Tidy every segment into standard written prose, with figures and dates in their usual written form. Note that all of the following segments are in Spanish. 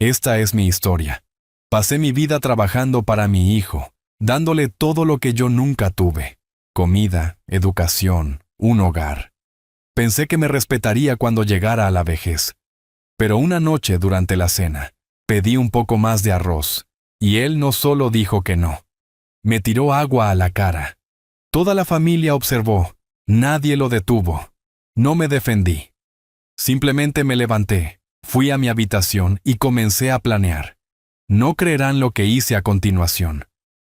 Esta es mi historia. Pasé mi vida trabajando para mi hijo, dándole todo lo que yo nunca tuve: comida, educación, un hogar. Pensé que me respetaría cuando llegara a la vejez. Pero una noche durante la cena, pedí un poco más de arroz, y él no solo dijo que no. Me tiró agua a la cara. Toda la familia observó. Nadie lo detuvo. No me defendí. Simplemente me levanté, fui a mi habitación y comencé a planear. No creerán lo que hice a continuación.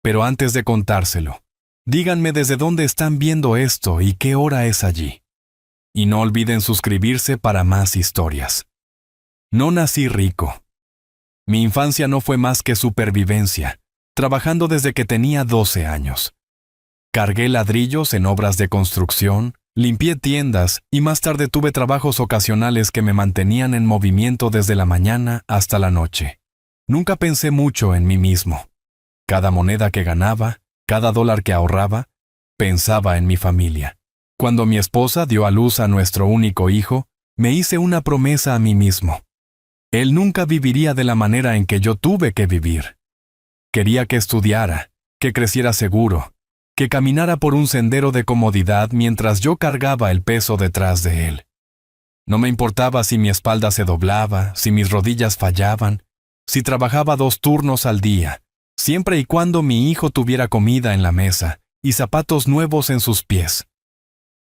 Pero antes de contárselo, díganme desde dónde están viendo esto y qué hora es allí. Y no olviden suscribirse para más historias. No nací rico. Mi infancia no fue más que supervivencia, trabajando desde que tenía 12 años. Cargué ladrillos en obras de construcción, limpié tiendas y más tarde tuve trabajos ocasionales que me mantenían en movimiento desde la mañana hasta la noche. Nunca pensé mucho en mí mismo. Cada moneda que ganaba, cada dólar que ahorraba, pensaba en mi familia. Cuando mi esposa dio a luz a nuestro único hijo, me hice una promesa a mí mismo. Él nunca viviría de la manera en que yo tuve que vivir. Quería que estudiara, que creciera seguro, que caminara por un sendero de comodidad mientras yo cargaba el peso detrás de él. No me importaba si mi espalda se doblaba, si mis rodillas fallaban, si trabajaba 2 turnos al día, siempre y cuando mi hijo tuviera comida en la mesa y zapatos nuevos en sus pies.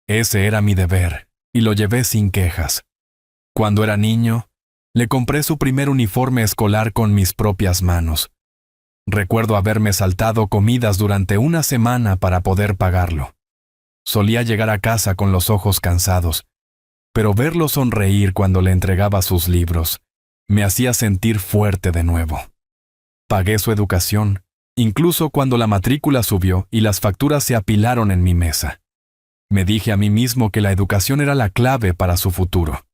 Ese era mi deber, y lo llevé sin quejas. Cuando era niño, le compré su primer uniforme escolar con mis propias manos. Recuerdo haberme saltado comidas durante una semana para poder pagarlo. Solía llegar a casa con los ojos cansados, pero verlo sonreír cuando le entregaba sus libros me hacía sentir fuerte de nuevo. Pagué su educación, incluso cuando la matrícula subió y las facturas se apilaron en mi mesa. Me dije a mí mismo que la educación era la clave para su futuro.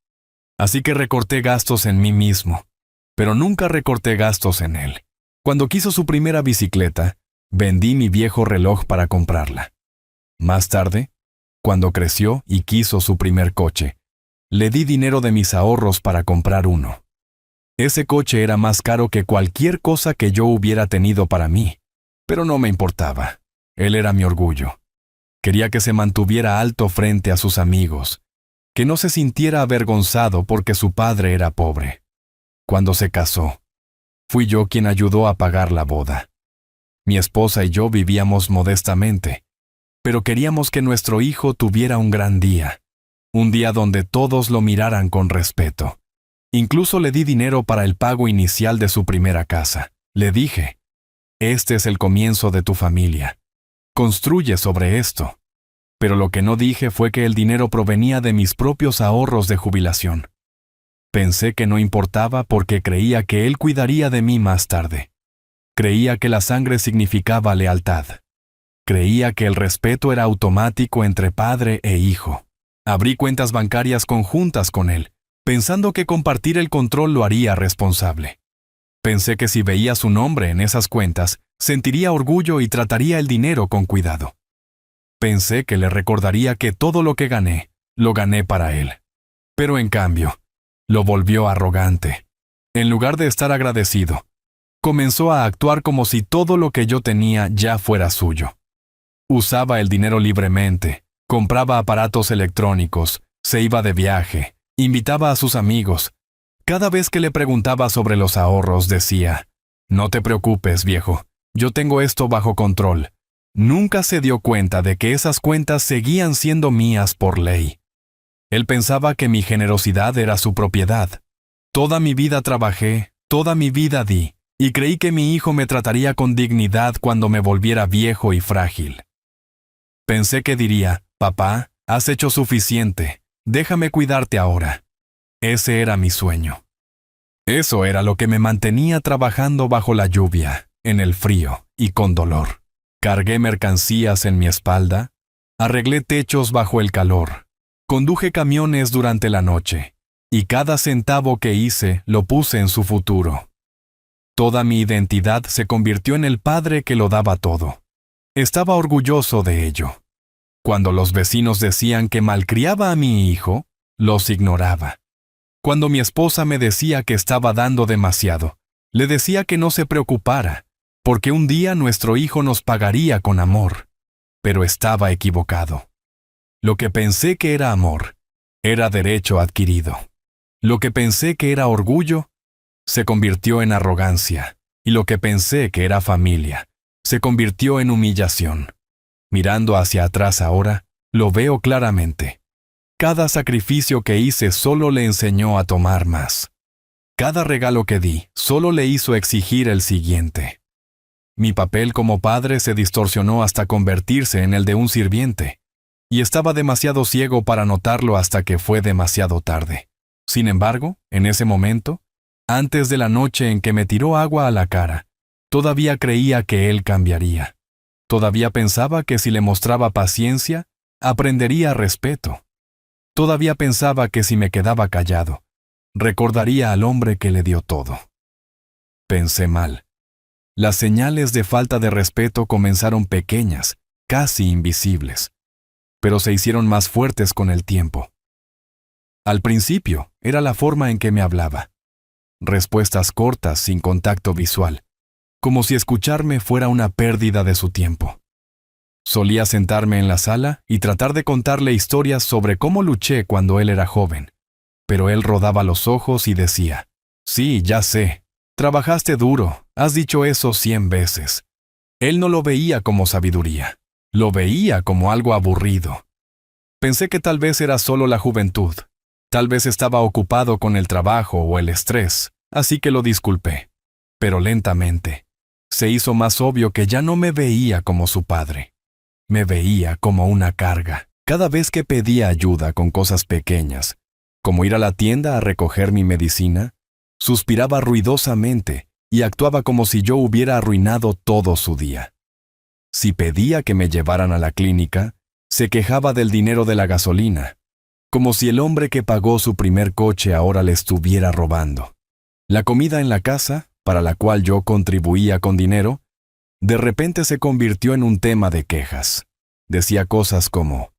Así que recorté gastos en mí mismo, pero nunca recorté gastos en él. Cuando quiso su primera bicicleta, vendí mi viejo reloj para comprarla. Más tarde, cuando creció y quiso su primer coche, le di dinero de mis ahorros para comprar uno. Ese coche era más caro que cualquier cosa que yo hubiera tenido para mí, pero no me importaba. Él era mi orgullo. Quería que se mantuviera alto frente a sus amigos, que no se sintiera avergonzado porque su padre era pobre. Cuando se casó, fui yo quien ayudó a pagar la boda. Mi esposa y yo vivíamos modestamente, pero queríamos que nuestro hijo tuviera un gran día, un día donde todos lo miraran con respeto. Incluso le di dinero para el pago inicial de su primera casa. Le dije, este es el comienzo de tu familia. Construye sobre esto. Pero lo que no dije fue que el dinero provenía de mis propios ahorros de jubilación. Pensé que no importaba porque creía que él cuidaría de mí más tarde. Creía que la sangre significaba lealtad. Creía que el respeto era automático entre padre e hijo. Abrí cuentas bancarias conjuntas con él, pensando que compartir el control lo haría responsable. Pensé que si veía su nombre en esas cuentas, sentiría orgullo y trataría el dinero con cuidado. Pensé que le recordaría que todo lo que gané, lo gané para él. Pero en cambio, lo volvió arrogante. En lugar de estar agradecido, comenzó a actuar como si todo lo que yo tenía ya fuera suyo. Usaba el dinero libremente, compraba aparatos electrónicos, se iba de viaje, invitaba a sus amigos. Cada vez que le preguntaba sobre los ahorros, decía, «No te preocupes, viejo, yo tengo esto bajo control». Nunca se dio cuenta de que esas cuentas seguían siendo mías por ley. Él pensaba que mi generosidad era su propiedad. Toda mi vida trabajé, toda mi vida di, y creí que mi hijo me trataría con dignidad cuando me volviera viejo y frágil. Pensé que diría, «Papá, has hecho suficiente, déjame cuidarte ahora». Ese era mi sueño. Eso era lo que me mantenía trabajando bajo la lluvia, en el frío y con dolor. Cargué mercancías en mi espalda, arreglé techos bajo el calor, conduje camiones durante la noche, y cada centavo que hice lo puse en su futuro. Toda mi identidad se convirtió en el padre que lo daba todo. Estaba orgulloso de ello. Cuando los vecinos decían que malcriaba a mi hijo, los ignoraba. Cuando mi esposa me decía que estaba dando demasiado, le decía que no se preocupara, porque un día nuestro hijo nos pagaría con amor. Pero estaba equivocado. Lo que pensé que era amor, era derecho adquirido. Lo que pensé que era orgullo, se convirtió en arrogancia, y lo que pensé que era familia, se convirtió en humillación. Mirando hacia atrás ahora, lo veo claramente. Cada sacrificio que hice solo le enseñó a tomar más. Cada regalo que di solo le hizo exigir el siguiente. Mi papel como padre se distorsionó hasta convertirse en el de un sirviente, y estaba demasiado ciego para notarlo hasta que fue demasiado tarde. Sin embargo, en ese momento, antes de la noche en que me tiró agua a la cara, todavía creía que él cambiaría. Todavía pensaba que si le mostraba paciencia, aprendería respeto. Todavía pensaba que si me quedaba callado, recordaría al hombre que le dio todo. Pensé mal. Las señales de falta de respeto comenzaron pequeñas, casi invisibles, pero se hicieron más fuertes con el tiempo. Al principio, era la forma en que me hablaba. Respuestas cortas, sin contacto visual, como si escucharme fuera una pérdida de su tiempo. Solía sentarme en la sala y tratar de contarle historias sobre cómo luché cuando él era joven, pero él rodaba los ojos y decía, «Sí, ya sé, trabajaste duro, has dicho eso 100 veces». Él no lo veía como sabiduría, lo veía como algo aburrido. Pensé que tal vez era solo la juventud, tal vez estaba ocupado con el trabajo o el estrés, así que lo disculpé. Pero lentamente, se hizo más obvio que ya no me veía como su padre. Me veía como una carga. Cada vez que pedía ayuda con cosas pequeñas, como ir a la tienda a recoger mi medicina, suspiraba ruidosamente y actuaba como si yo hubiera arruinado todo su día. Si pedía que me llevaran a la clínica, se quejaba del dinero de la gasolina, como si el hombre que pagó su primer coche ahora le estuviera robando. La comida en la casa, para la cual yo contribuía con dinero, de repente se convirtió en un tema de quejas. Decía cosas como,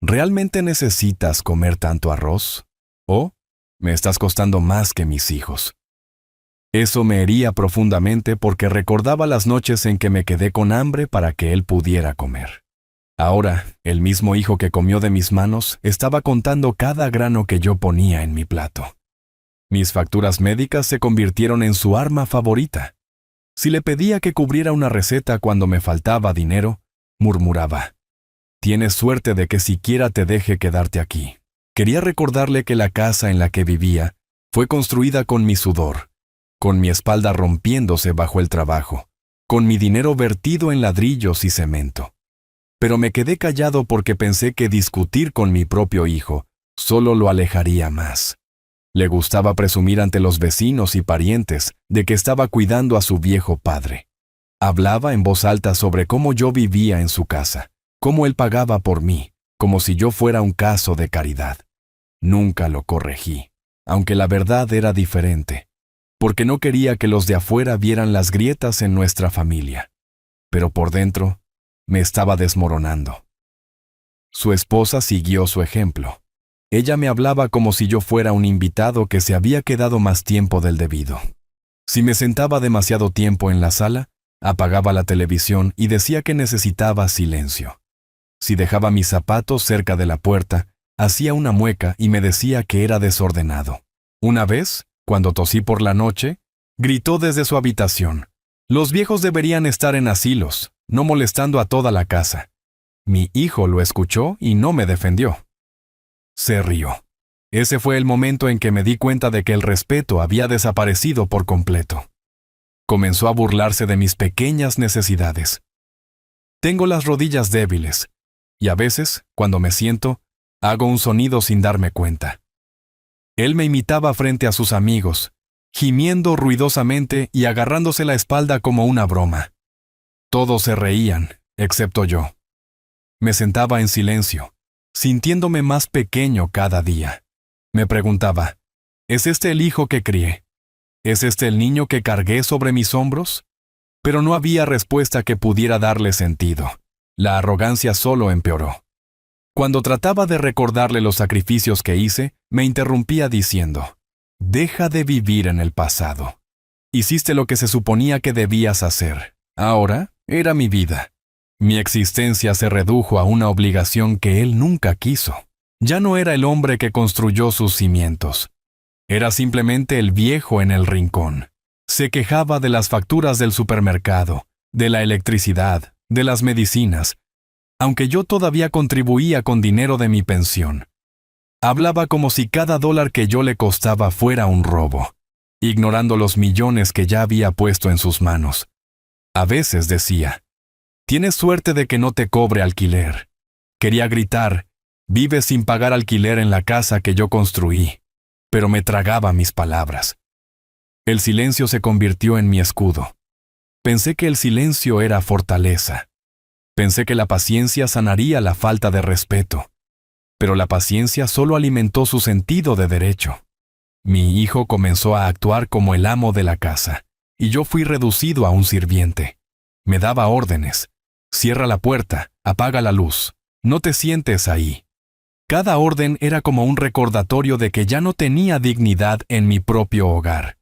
¿realmente necesitas comer tanto arroz? O, me estás costando más que mis hijos. Eso me hería profundamente porque recordaba las noches en que me quedé con hambre para que él pudiera comer. Ahora, el mismo hijo que comió de mis manos estaba contando cada grano que yo ponía en mi plato. Mis facturas médicas se convirtieron en su arma favorita. Si le pedía que cubriera una receta cuando me faltaba dinero, murmuraba, «Tienes suerte de que siquiera te deje quedarte aquí». Quería recordarle que la casa en la que vivía fue construida con mi sudor, con mi espalda rompiéndose bajo el trabajo, con mi dinero vertido en ladrillos y cemento. Pero me quedé callado porque pensé que discutir con mi propio hijo solo lo alejaría más. Le gustaba presumir ante los vecinos y parientes de que estaba cuidando a su viejo padre. Hablaba en voz alta sobre cómo yo vivía en su casa, cómo él pagaba por mí, como si yo fuera un caso de caridad. Nunca lo corregí, aunque la verdad era diferente, porque no quería que los de afuera vieran las grietas en nuestra familia. Pero por dentro, me estaba desmoronando. Su esposa siguió su ejemplo. Ella me hablaba como si yo fuera un invitado que se había quedado más tiempo del debido. Si me sentaba demasiado tiempo en la sala, apagaba la televisión y decía que necesitaba silencio. Si dejaba mis zapatos cerca de la puerta, hacía una mueca y me decía que era desordenado. Una vez, cuando tosí por la noche, gritó desde su habitación, «Los viejos deberían estar en asilos, no molestando a toda la casa». Mi hijo lo escuchó y no me defendió. Se rió. Ese fue el momento en que me di cuenta de que el respeto había desaparecido por completo. Comenzó a burlarse de mis pequeñas necesidades. Tengo las rodillas débiles, y a veces, cuando me siento, hago un sonido sin darme cuenta. Él me imitaba frente a sus amigos, gimiendo ruidosamente y agarrándose la espalda como una broma. Todos se reían, excepto yo. Me sentaba en silencio, sintiéndome más pequeño cada día. Me preguntaba, ¿es este el hijo que crié? ¿Es este el niño que cargué sobre mis hombros? Pero no había respuesta que pudiera darle sentido. La arrogancia solo empeoró. Cuando trataba de recordarle los sacrificios que hice, me interrumpía diciendo, «Deja de vivir en el pasado. Hiciste lo que se suponía que debías hacer. Ahora era mi vida». Mi existencia se redujo a una obligación que él nunca quiso. Ya no era el hombre que construyó sus cimientos. Era simplemente el viejo en el rincón. Se quejaba de las facturas del supermercado, de la electricidad, de las medicinas, aunque yo todavía contribuía con dinero de mi pensión. Hablaba como si cada dólar que yo le costaba fuera un robo, ignorando los millones que ya había puesto en sus manos. A veces decía, «Tienes suerte de que no te cobre alquiler». Quería gritar, «Vives sin pagar alquiler en la casa que yo construí», pero me tragaba mis palabras. El silencio se convirtió en mi escudo. Pensé que el silencio era fortaleza. Pensé que la paciencia sanaría la falta de respeto. Pero la paciencia solo alimentó su sentido de derecho. Mi hijo comenzó a actuar como el amo de la casa, y yo fui reducido a un sirviente. Me daba órdenes. «Cierra la puerta, apaga la luz, no te sientes ahí». Cada orden era como un recordatorio de que ya no tenía dignidad en mi propio hogar.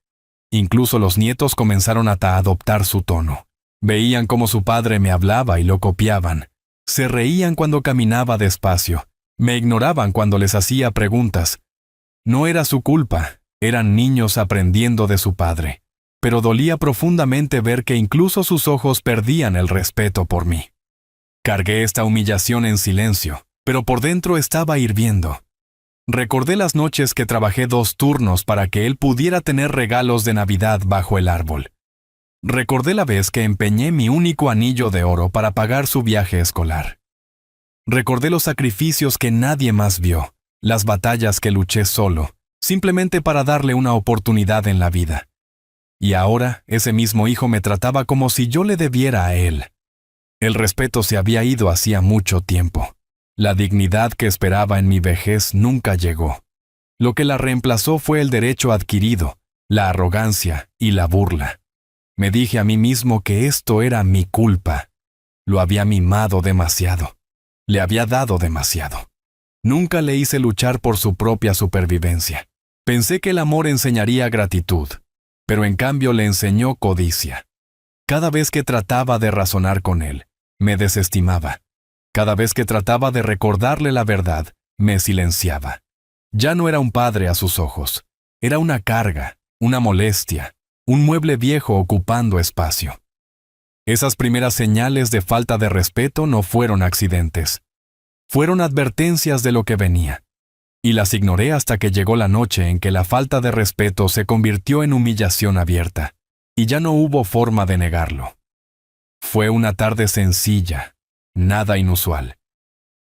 Incluso los nietos comenzaron a adoptar su tono. Veían cómo su padre me hablaba y lo copiaban. Se reían cuando caminaba despacio. Me ignoraban cuando les hacía preguntas. No era su culpa, eran niños aprendiendo de su padre. Pero dolía profundamente ver que incluso sus ojos perdían el respeto por mí. Cargué esta humillación en silencio, pero por dentro estaba hirviendo. Recordé las noches que trabajé 2 turnos para que él pudiera tener regalos de Navidad bajo el árbol. Recordé la vez que empeñé mi único anillo de oro para pagar su viaje escolar. Recordé los sacrificios que nadie más vio, las batallas que luché solo, simplemente para darle una oportunidad en la vida. Y ahora ese mismo hijo me trataba como si yo le debiera a él. El respeto se había ido hacía mucho tiempo. La dignidad que esperaba en mi vejez nunca llegó. Lo que la reemplazó fue el derecho adquirido, la arrogancia y la burla. Me dije a mí mismo que esto era mi culpa. Lo había mimado demasiado. Le había dado demasiado. Nunca le hice luchar por su propia supervivencia. Pensé que el amor enseñaría gratitud, pero en cambio le enseñó codicia. Cada vez que trataba de razonar con él, me desestimaba. Cada vez que trataba de recordarle la verdad, me silenciaba. Ya no era un padre a sus ojos. Era una carga, una molestia, un mueble viejo ocupando espacio. Esas primeras señales de falta de respeto no fueron accidentes. Fueron advertencias de lo que venía. Y las ignoré hasta que llegó la noche en que la falta de respeto se convirtió en humillación abierta, y ya no hubo forma de negarlo. Fue una tarde sencilla, nada inusual.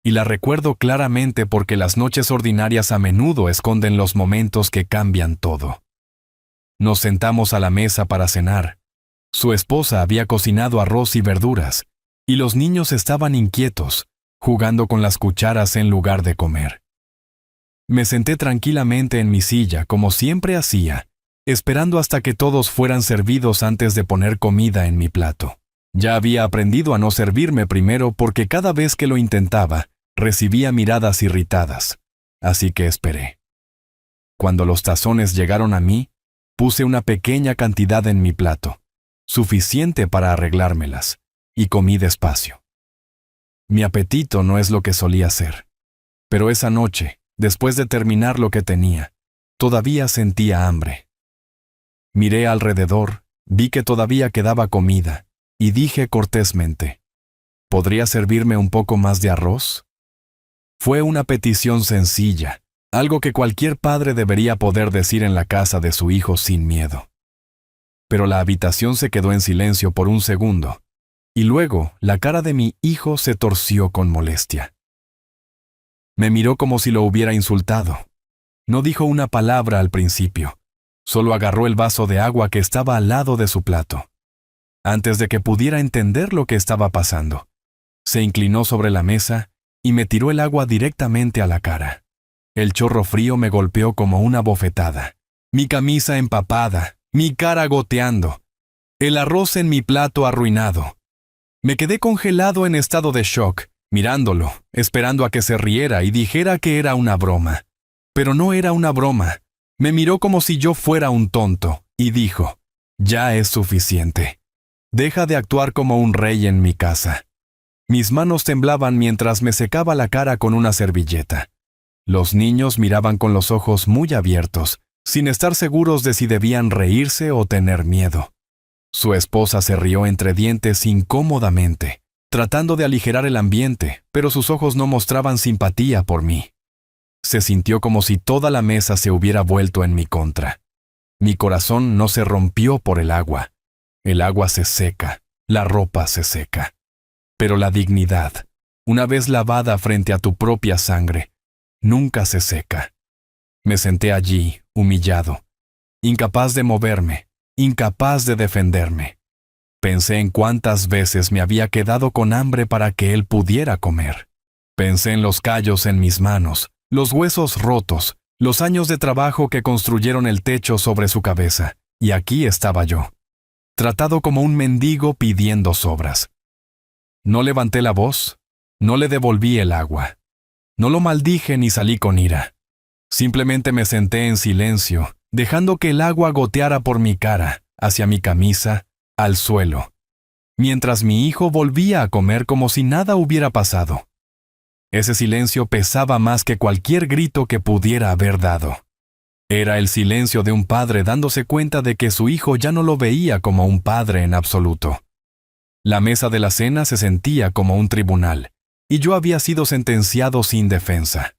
Y la recuerdo claramente porque las noches ordinarias a menudo esconden los momentos que cambian todo. Nos sentamos a la mesa para cenar. Su esposa había cocinado arroz y verduras, y los niños estaban inquietos, jugando con las cucharas en lugar de comer. Me senté tranquilamente en mi silla, como siempre hacía, esperando hasta que todos fueran servidos antes de poner comida en mi plato. Ya había aprendido a no servirme primero porque cada vez que lo intentaba, recibía miradas irritadas. Así que esperé. Cuando los tazones llegaron a mí, puse una pequeña cantidad en mi plato, suficiente para arreglármelas, y comí despacio. Mi apetito no es lo que solía ser. Pero esa noche, después de terminar lo que tenía, todavía sentía hambre. Miré alrededor, vi que todavía quedaba comida, y dije cortésmente, ¿podría servirme un poco más de arroz? Fue una petición sencilla, algo que cualquier padre debería poder decir en la casa de su hijo sin miedo. Pero la habitación se quedó en silencio por un segundo, y luego la cara de mi hijo se torció con molestia. Me miró como si lo hubiera insultado. No dijo una palabra al principio, solo agarró el vaso de agua que estaba al lado de su plato. Antes de que pudiera entender lo que estaba pasando, se inclinó sobre la mesa y me tiró el agua directamente a la cara. El chorro frío me golpeó como una bofetada. Mi camisa empapada, mi cara goteando, el arroz en mi plato arruinado. Me quedé congelado en estado de shock, mirándolo, esperando a que se riera y dijera que era una broma. Pero no era una broma. Me miró como si yo fuera un tonto y dijo: «Ya es suficiente. Deja de actuar como un rey en mi casa». Mis manos temblaban mientras me secaba la cara con una servilleta. Los niños miraban con los ojos muy abiertos, sin estar seguros de si debían reírse o tener miedo. Su esposa se rió entre dientes incómodamente, tratando de aligerar el ambiente, pero sus ojos no mostraban simpatía por mí. Se sintió como si toda la mesa se hubiera vuelto en mi contra. Mi corazón no se rompió por el agua. El agua se seca, la ropa se seca. Pero la dignidad, una vez lavada frente a tu propia sangre, nunca se seca. Me senté allí, humillado, incapaz de moverme, incapaz de defenderme. Pensé en cuántas veces me había quedado con hambre para que él pudiera comer. Pensé en los callos en mis manos, los huesos rotos, los años de trabajo que construyeron el techo sobre su cabeza, y aquí estaba yo, tratado como un mendigo pidiendo sobras. No levanté la voz, no le devolví el agua, no lo maldije ni salí con ira. Simplemente me senté en silencio, dejando que el agua goteara por mi cara, hacia mi camisa, al suelo, mientras mi hijo volvía a comer como si nada hubiera pasado. Ese silencio pesaba más que cualquier grito que pudiera haber dado. Era el silencio de un padre dándose cuenta de que su hijo ya no lo veía como un padre en absoluto. La mesa de la cena se sentía como un tribunal, y yo había sido sentenciado sin defensa.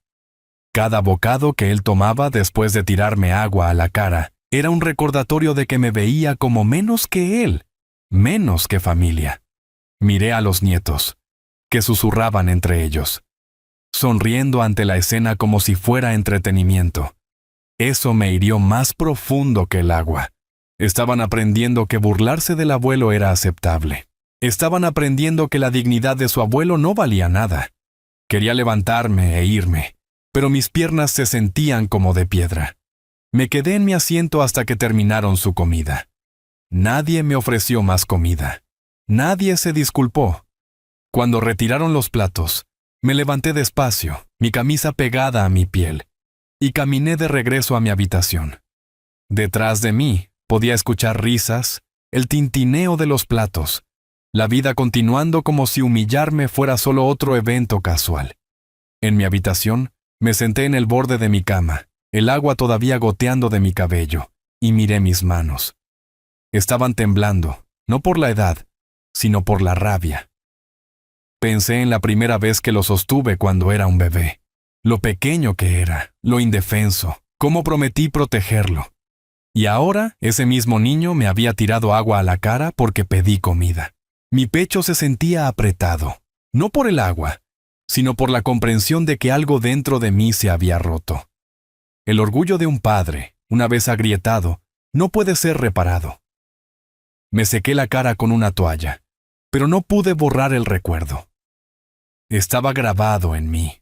Cada bocado que él tomaba después de tirarme agua a la cara era un recordatorio de que me veía como menos que él, menos que familia. Miré a los nietos, que susurraban entre ellos, sonriendo ante la escena como si fuera entretenimiento. Eso me hirió más profundo que el agua. Estaban aprendiendo que burlarse del abuelo era aceptable. Estaban aprendiendo que la dignidad de su abuelo no valía nada. Quería levantarme e irme, pero mis piernas se sentían como de piedra. Me quedé en mi asiento hasta que terminaron su comida. Nadie me ofreció más comida. Nadie se disculpó. Cuando retiraron los platos, me levanté despacio, mi camisa pegada a mi piel, y caminé de regreso a mi habitación. Detrás de mí podía escuchar risas, el tintineo de los platos, la vida continuando como si humillarme fuera solo otro evento casual. En mi habitación, me senté en el borde de mi cama, el agua todavía goteando de mi cabello, y miré mis manos. Estaban temblando, no por la edad, sino por la rabia. Pensé en la primera vez que lo sostuve cuando era un bebé. Lo pequeño que era, lo indefenso, cómo prometí protegerlo. Y ahora ese mismo niño me había tirado agua a la cara porque pedí comida. Mi pecho se sentía apretado, no por el agua, sino por la comprensión de que algo dentro de mí se había roto. El orgullo de un padre, una vez agrietado, no puede ser reparado. Me sequé la cara con una toalla, pero no pude borrar el recuerdo. Estaba grabado en mí.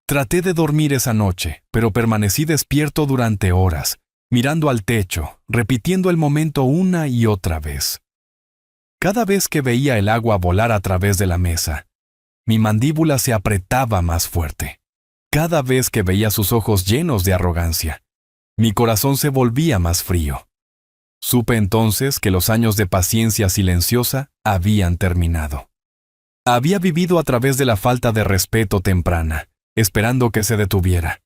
Traté de dormir esa noche, pero permanecí despierto durante horas, mirando al techo, repitiendo el momento una y otra vez. Cada vez que veía el agua volar a través de la mesa, mi mandíbula se apretaba más fuerte. Cada vez que veía sus ojos llenos de arrogancia, mi corazón se volvía más frío. Supe entonces que los años de paciencia silenciosa habían terminado. Había vivido a través de la falta de respeto temprana, esperando que se detuviera.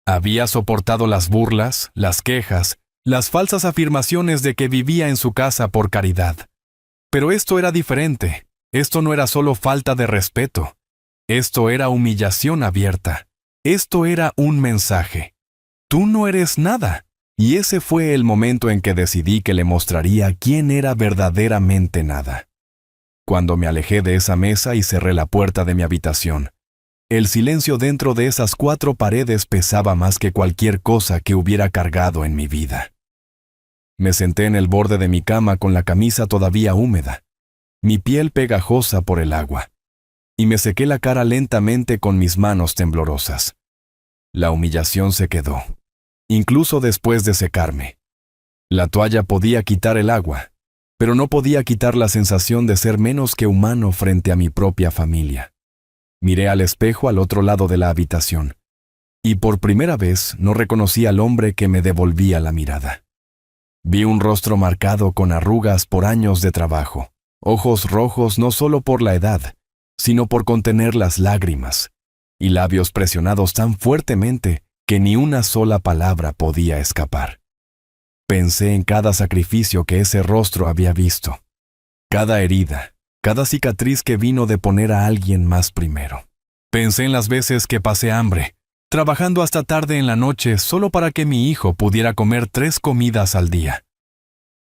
Había soportado las burlas, las quejas, las falsas afirmaciones de que vivía en su casa por caridad. Pero esto era diferente. Esto no era solo falta de respeto. Esto era humillación abierta. Esto era un mensaje. Tú no eres nada. Y ese fue el momento en que decidí que le mostraría quién era verdaderamente nada. Cuando me alejé de esa mesa y cerré la puerta de mi habitación, el silencio dentro de esas 4 paredes pesaba más que cualquier cosa que hubiera cargado en mi vida. Me senté en el borde de mi cama con la camisa todavía húmeda, mi piel pegajosa por el agua, y me sequé la cara lentamente con mis manos temblorosas. La humillación se quedó, incluso después de secarme. La toalla podía quitar el agua, pero no podía quitar la sensación de ser menos que humano frente a mi propia familia. Miré al espejo al otro lado de la habitación, y por primera vez no reconocí al hombre que me devolvía la mirada. Vi un rostro marcado con arrugas por años de trabajo, ojos rojos no solo por la edad, sino por contener las lágrimas, y labios presionados tan fuertemente que ni una sola palabra podía escapar. Pensé en cada sacrificio que ese rostro había visto, cada herida, cada cicatriz que vino de poner a alguien más primero. Pensé en las veces que pasé hambre, trabajando hasta tarde en la noche solo para que mi hijo pudiera comer 3 comidas al día.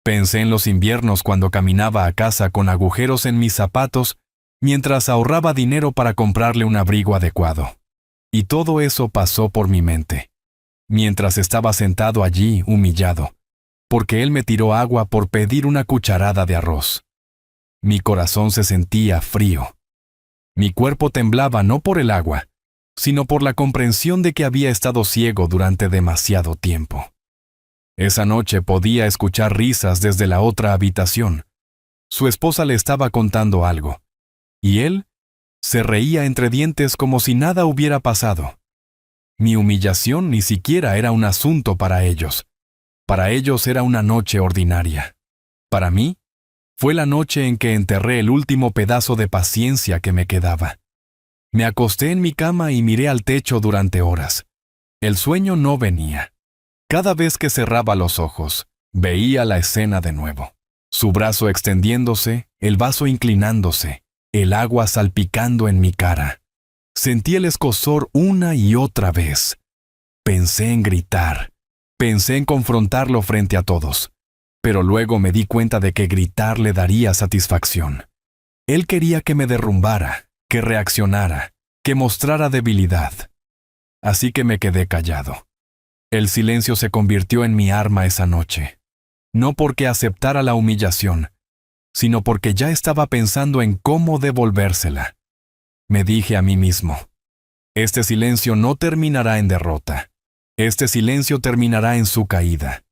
Pensé en los inviernos cuando caminaba a casa con agujeros en mis zapatos mientras ahorraba dinero para comprarle un abrigo adecuado. Y todo eso pasó por mi mente, mientras estaba sentado allí humillado, porque él me tiró agua por pedir una cucharada de arroz. Mi corazón se sentía frío. Mi cuerpo temblaba no por el agua, sino por la comprensión de que había estado ciego durante demasiado tiempo. Esa noche podía escuchar risas desde la otra habitación. Su esposa le estaba contando algo, y él se reía entre dientes como si nada hubiera pasado. Mi humillación ni siquiera era un asunto para ellos. Para ellos era una noche ordinaria. Para mí, fue la noche en que enterré el último pedazo de paciencia que me quedaba. Me acosté en mi cama y miré al techo durante horas. El sueño no venía. Cada vez que cerraba los ojos, veía la escena de nuevo. Su brazo extendiéndose, el vaso inclinándose, el agua salpicando en mi cara. Sentí el escozor una y otra vez. Pensé en gritar. Pensé en confrontarlo frente a todos. Pero luego me di cuenta de que gritar le daría satisfacción. Él quería que me derrumbara, que reaccionara, que mostrara debilidad. Así que me quedé callado. El silencio se convirtió en mi arma esa noche. No porque aceptara la humillación, sino porque ya estaba pensando en cómo devolvérsela. Me dije a mí mismo, este silencio no terminará en derrota. Este silencio terminará en su caída.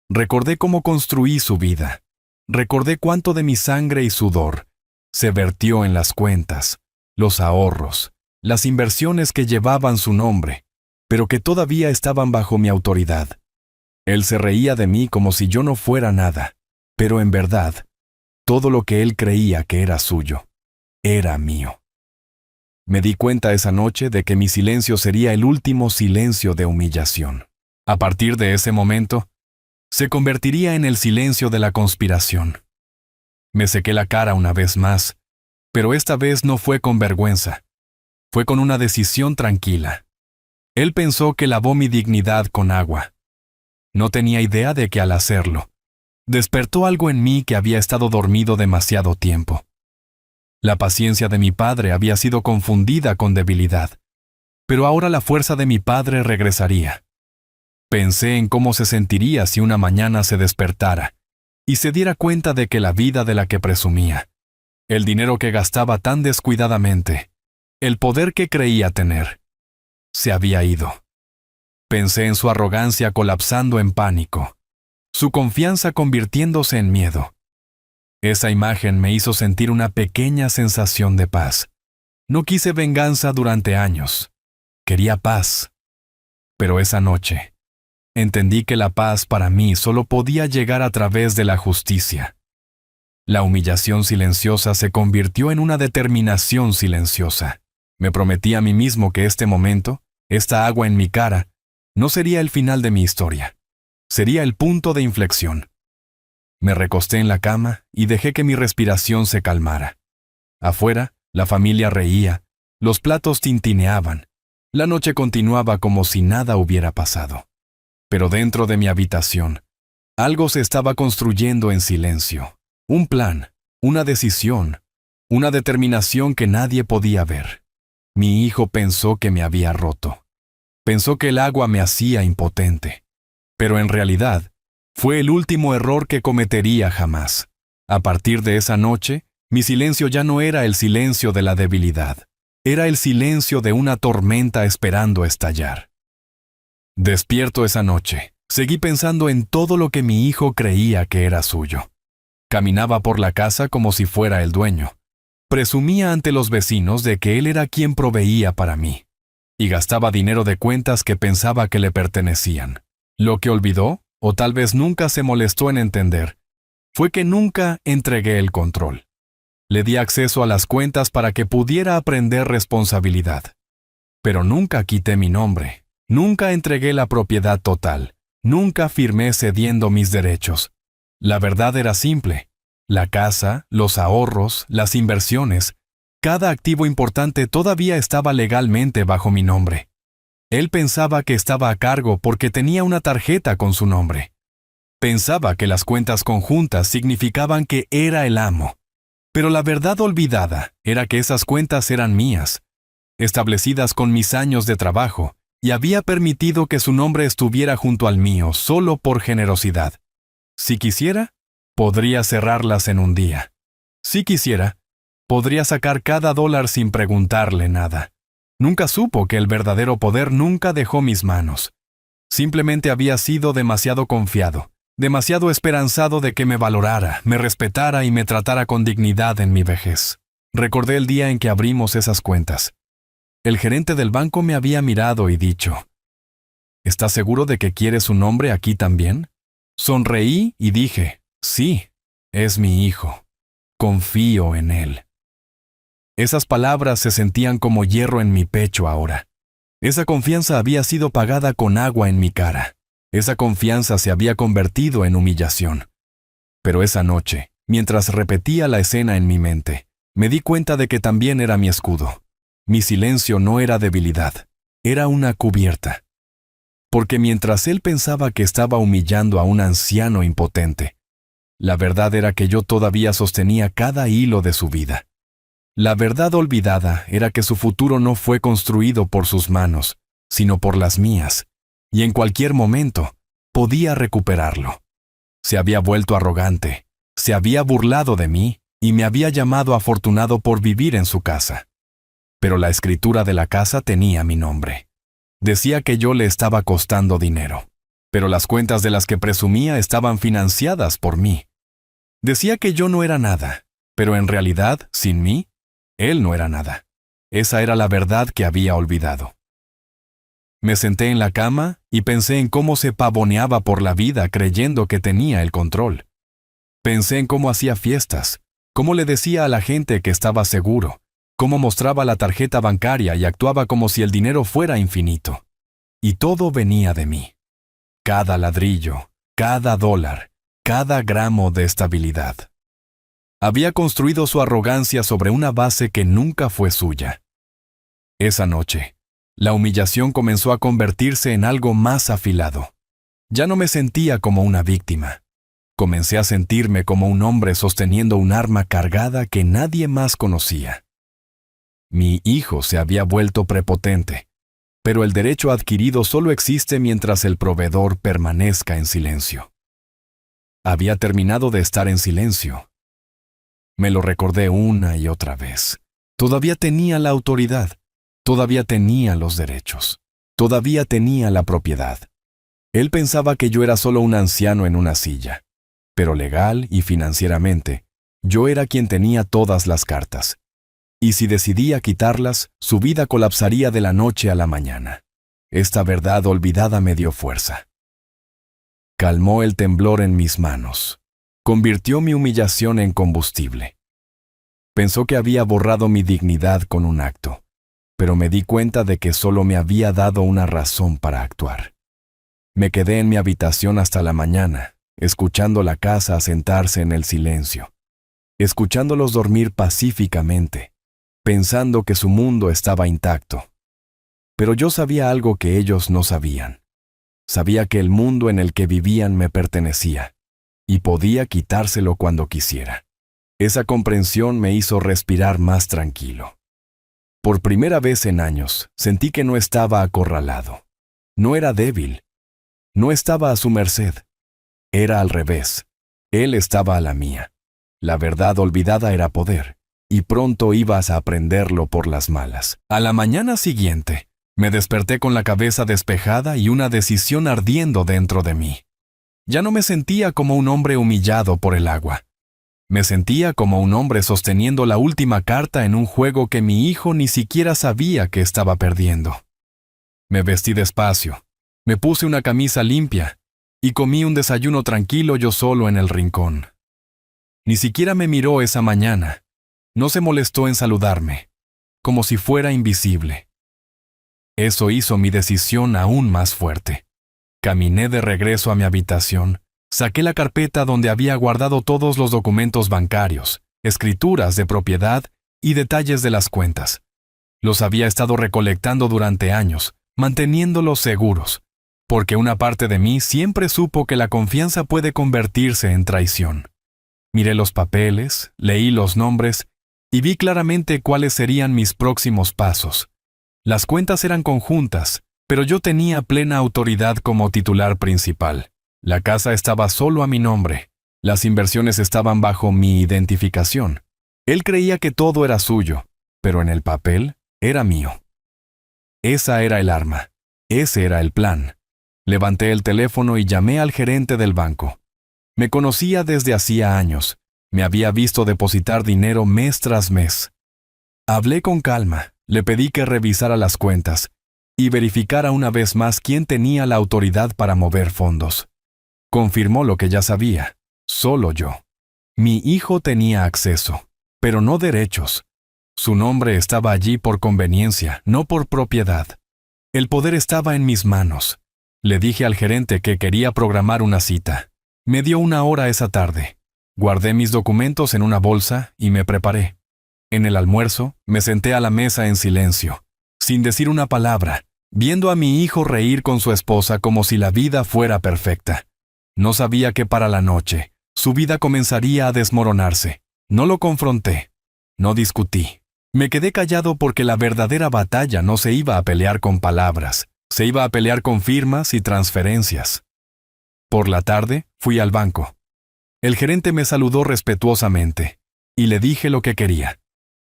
Recordé cómo construí su vida. Recordé cuánto de mi sangre y sudor se vertió en las cuentas, los ahorros, las inversiones que llevaban su nombre, pero que todavía estaban bajo mi autoridad. Él se reía de mí como si yo no fuera nada, pero en verdad, todo lo que él creía que era suyo, era mío. Me di cuenta esa noche de que mi silencio sería el último silencio de humillación. A partir de ese momento, se convertiría en el silencio de la conspiración. Me sequé la cara una vez más, pero esta vez no fue con vergüenza. Fue con una decisión tranquila. Él pensó que lavó mi dignidad con agua. No tenía idea de que al hacerlo, despertó algo en mí que había estado dormido demasiado tiempo. La paciencia de mi padre había sido confundida con debilidad, pero ahora la fuerza de mi padre regresaría. Pensé en cómo se sentiría si una mañana se despertara y se diera cuenta de que la vida de la que presumía, el dinero que gastaba tan descuidadamente, el poder que creía tener, se había ido. Pensé en su arrogancia colapsando en pánico, su confianza convirtiéndose en miedo. Esa imagen me hizo sentir una pequeña sensación de paz. No quise venganza durante años. Quería paz. Pero esa noche, entendí que la paz para mí solo podía llegar a través de la justicia. La humillación silenciosa se convirtió en una determinación silenciosa. Me prometí a mí mismo que este momento, esta agua en mi cara, no sería el final de mi historia. Sería el punto de inflexión. Me recosté en la cama y dejé que mi respiración se calmara. Afuera, la familia reía, los platos tintineaban. La noche continuaba como si nada hubiera pasado. Pero dentro de mi habitación, algo se estaba construyendo en silencio. Un plan, una decisión, una determinación que nadie podía ver. Mi hijo pensó que me había roto. Pensó que el agua me hacía impotente. Pero en realidad, fue el último error que cometería jamás. A partir de esa noche, mi silencio ya no era el silencio de la debilidad. Era el silencio de una tormenta esperando estallar. Despierto esa noche, seguí pensando en todo lo que mi hijo creía que era suyo. Caminaba por la casa como si fuera el dueño. Presumía ante los vecinos de que él era quien proveía para mí, y gastaba dinero de cuentas que pensaba que le pertenecían. Lo que olvidó, o tal vez nunca se molestó en entender, fue que nunca entregué el control. Le di acceso a las cuentas para que pudiera aprender responsabilidad. Pero nunca quité mi nombre, nunca entregué la propiedad total, nunca firmé cediendo mis derechos. La verdad era simple. La casa, los ahorros, las inversiones, cada activo importante todavía estaba legalmente bajo mi nombre. Él pensaba que estaba a cargo porque tenía una tarjeta con su nombre. Pensaba que las cuentas conjuntas significaban que era el amo. Pero la verdad olvidada era que esas cuentas eran mías, establecidas con mis años de trabajo, y había permitido que su nombre estuviera junto al mío solo por generosidad. Si quisiera, podría cerrarlas en un día. Si quisiera, podría sacar cada dólar sin preguntarle nada. Nunca supo que el verdadero poder nunca dejó mis manos. Simplemente había sido demasiado confiado, demasiado esperanzado de que me valorara, me respetara y me tratara con dignidad en mi vejez. Recordé el día en que abrimos esas cuentas. El gerente del banco me había mirado y dicho, ¿estás seguro de que quieres su nombre aquí también? Sonreí y dije, sí, es mi hijo. Confío en él. Esas palabras se sentían como hierro en mi pecho ahora. Esa confianza había sido pagada con agua en mi cara. Esa confianza se había convertido en humillación. Pero esa noche, mientras repetía la escena en mi mente, me di cuenta de que también era mi escudo. Mi silencio no era debilidad, era una cubierta. Porque mientras él pensaba que estaba humillando a un anciano impotente, la verdad era que yo todavía sostenía cada hilo de su vida. La verdad olvidada era que su futuro no fue construido por sus manos, sino por las mías, y en cualquier momento podía recuperarlo. Se había vuelto arrogante, se había burlado de mí y me había llamado afortunado por vivir en su casa. Pero la escritura de la casa tenía mi nombre. Decía que yo le estaba costando dinero, pero las cuentas de las que presumía estaban financiadas por mí. Decía que yo no era nada, pero en realidad, sin mí, él no era nada. Esa era la verdad que había olvidado. Me senté en la cama y pensé en cómo se pavoneaba por la vida creyendo que tenía el control. Pensé en cómo hacía fiestas, cómo le decía a la gente que estaba seguro, cómo mostraba la tarjeta bancaria y actuaba como si el dinero fuera infinito. Y todo venía de mí. Cada ladrillo, cada dólar, cada gramo de estabilidad. Había construido su arrogancia sobre una base que nunca fue suya. Esa noche, la humillación comenzó a convertirse en algo más afilado. Ya no me sentía como una víctima. Comencé a sentirme como un hombre sosteniendo un arma cargada que nadie más conocía. Mi hijo se había vuelto prepotente, pero el derecho adquirido solo existe mientras el proveedor permanezca en silencio. Había terminado de estar en silencio. Me lo recordé una y otra vez. Todavía tenía la autoridad, todavía tenía los derechos, todavía tenía la propiedad. Él pensaba que yo era solo un anciano en una silla, pero legal y financieramente, yo era quien tenía todas las cartas. Y si decidía quitarlas, su vida colapsaría de la noche a la mañana. Esta verdad olvidada me dio fuerza. Calmó el temblor en mis manos. Convirtió mi humillación en combustible. Pensó que había borrado mi dignidad con un acto, pero me di cuenta de que solo me había dado una razón para actuar. Me quedé en mi habitación hasta la mañana, escuchando la casa asentarse en el silencio, escuchándolos dormir pacíficamente, pensando que su mundo estaba intacto. Pero yo sabía algo que ellos no sabían. Sabía que el mundo en el que vivían me pertenecía, y podía quitárselo cuando quisiera. Esa comprensión me hizo respirar más tranquilo. Por primera vez en años, sentí que no estaba acorralado. No era débil. No estaba a su merced. Era al revés. Él estaba a la mía. La verdad olvidada era poder, y pronto ibas a aprenderlo por las malas. A la mañana siguiente, me desperté con la cabeza despejada y una decisión ardiendo dentro de mí. Ya no me sentía como un hombre humillado por el agua. Me sentía como un hombre sosteniendo la última carta en un juego que mi hijo ni siquiera sabía que estaba perdiendo. Me vestí despacio, me puse una camisa limpia y comí un desayuno tranquilo yo solo en el rincón. Ni siquiera me miró esa mañana. No se molestó en saludarme, como si fuera invisible. Eso hizo mi decisión aún más fuerte. Caminé de regreso a mi habitación, saqué la carpeta donde había guardado todos los documentos bancarios, escrituras de propiedad y detalles de las cuentas. Los había estado recolectando durante años, manteniéndolos seguros, porque una parte de mí siempre supo que la confianza puede convertirse en traición. Miré los papeles, leí los nombres y vi claramente cuáles serían mis próximos pasos. Las cuentas eran conjuntas, pero yo tenía plena autoridad como titular principal. La casa estaba solo a mi nombre. Las inversiones estaban bajo mi identificación. Él creía que todo era suyo, pero en el papel era mío. Esa era el arma. Ese era el plan. Levanté el teléfono y llamé al gerente del banco. Me conocía desde hacía años. Me había visto depositar dinero mes tras mes. Hablé con calma, le pedí que revisara las cuentas y verificara una vez más quién tenía la autoridad para mover fondos. Confirmó lo que ya sabía, solo yo. Mi hijo tenía acceso, pero no derechos. Su nombre estaba allí por conveniencia, no por propiedad. El poder estaba en mis manos. Le dije al gerente que quería programar una cita. Me dio 1 hora esa tarde. Guardé mis documentos en una bolsa y me preparé. En el almuerzo, me senté a la mesa en silencio, sin decir una palabra, viendo a mi hijo reír con su esposa como si la vida fuera perfecta. No sabía que para la noche, su vida comenzaría a desmoronarse. No lo confronté. No discutí. Me quedé callado porque la verdadera batalla no se iba a pelear con palabras, se iba a pelear con firmas y transferencias. Por la tarde, fui al banco. El gerente me saludó respetuosamente, y le dije lo que quería.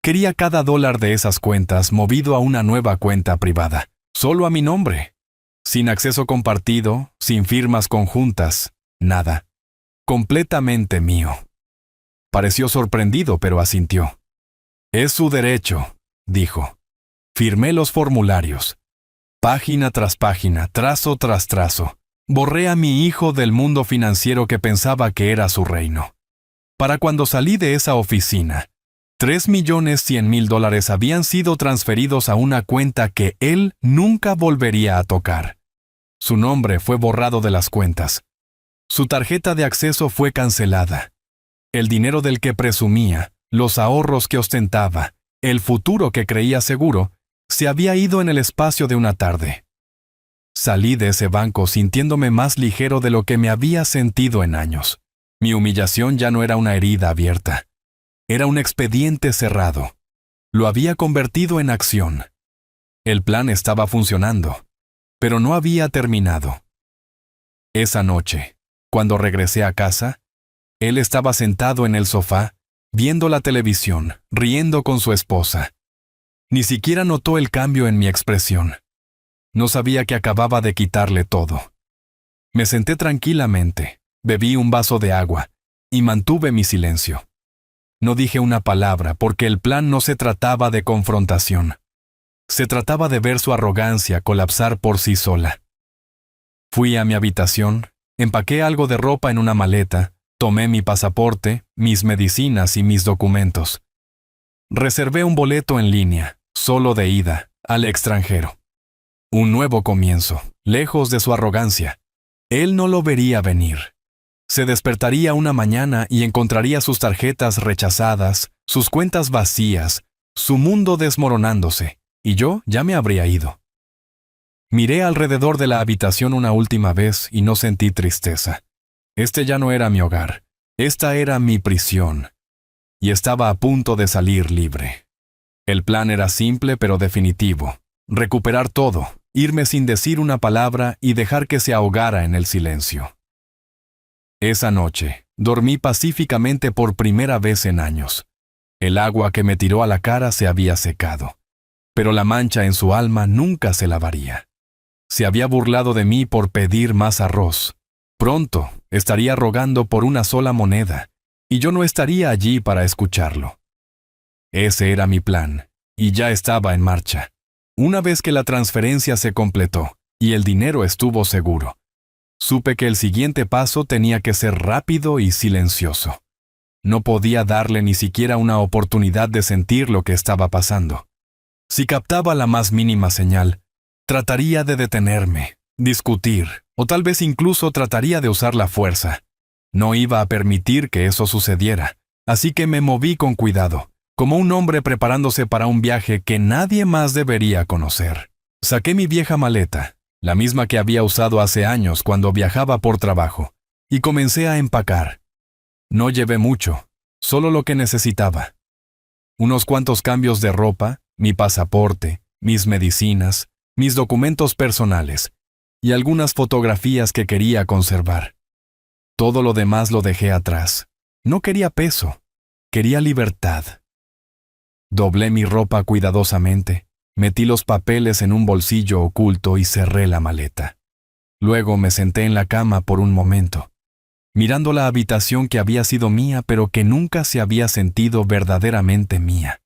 Quería cada $1 de esas cuentas movido a una nueva cuenta privada, solo a mi nombre. Sin acceso compartido, sin firmas conjuntas, nada. Completamente mío. Pareció sorprendido, pero asintió. Es su derecho, dijo. Firmé los formularios. Página tras página, trazo tras trazo. Borré a mi hijo del mundo financiero que pensaba que era su reino. Para cuando salí de esa oficina, $3.100.000 habían sido transferidos a una cuenta que él nunca volvería a tocar. Su nombre fue borrado de las cuentas. Su tarjeta de acceso fue cancelada. El dinero del que presumía, los ahorros que ostentaba, el futuro que creía seguro, se había ido en el espacio de una tarde. Salí de ese banco sintiéndome más ligero de lo que me había sentido en años. Mi humillación ya no era una herida abierta. Era un expediente cerrado. Lo había convertido en acción. El plan estaba funcionando, pero no había terminado. Esa noche, cuando regresé a casa, él estaba sentado en el sofá, viendo la televisión, riendo con su esposa. Ni siquiera notó el cambio en mi expresión. No sabía que acababa de quitarle todo. Me senté tranquilamente, bebí un vaso de agua y mantuve mi silencio. No dije una palabra porque el plan no se trataba de confrontación. Se trataba de ver su arrogancia colapsar por sí sola. Fui a mi habitación, empaqué algo de ropa en una maleta, tomé mi pasaporte, mis medicinas y mis documentos. Reservé un boleto en línea, solo de ida, al extranjero. Un nuevo comienzo, lejos de su arrogancia. Él no lo vería venir. Se despertaría una mañana y encontraría sus tarjetas rechazadas, sus cuentas vacías, su mundo desmoronándose, y yo ya me habría ido. Miré alrededor de la habitación una última vez y no sentí tristeza. Este ya no era mi hogar, esta era mi prisión, y estaba a punto de salir libre. El plan era simple pero definitivo: recuperar todo, irme sin decir una palabra y dejar que se ahogara en el silencio. Esa noche, dormí pacíficamente por primera vez en años. El agua que me tiró a la cara se había secado, pero la mancha en su alma nunca se lavaría. Se había burlado de mí por pedir más arroz. Pronto estaría rogando por una sola moneda, y yo no estaría allí para escucharlo. Ese era mi plan, y ya estaba en marcha. Una vez que la transferencia se completó y el dinero estuvo seguro, supe que el siguiente paso tenía que ser rápido y silencioso. No podía darle ni siquiera una oportunidad de sentir lo que estaba pasando. Si captaba la más mínima señal, trataría de detenerme, discutir, o tal vez incluso trataría de usar la fuerza. No iba a permitir que eso sucediera, así que me moví con cuidado, como un hombre preparándose para un viaje que nadie más debería conocer. Saqué mi vieja maleta, la misma que había usado hace años cuando viajaba por trabajo, y comencé a empacar. No llevé mucho, solo lo que necesitaba. Unos cuantos cambios de ropa, mi pasaporte, mis medicinas, mis documentos personales y algunas fotografías que quería conservar. Todo lo demás lo dejé atrás. No quería peso, quería libertad. Doblé mi ropa cuidadosamente, metí los papeles en un bolsillo oculto y cerré la maleta. Luego me senté en la cama por un momento, mirando la habitación que había sido mía pero que nunca se había sentido verdaderamente mía.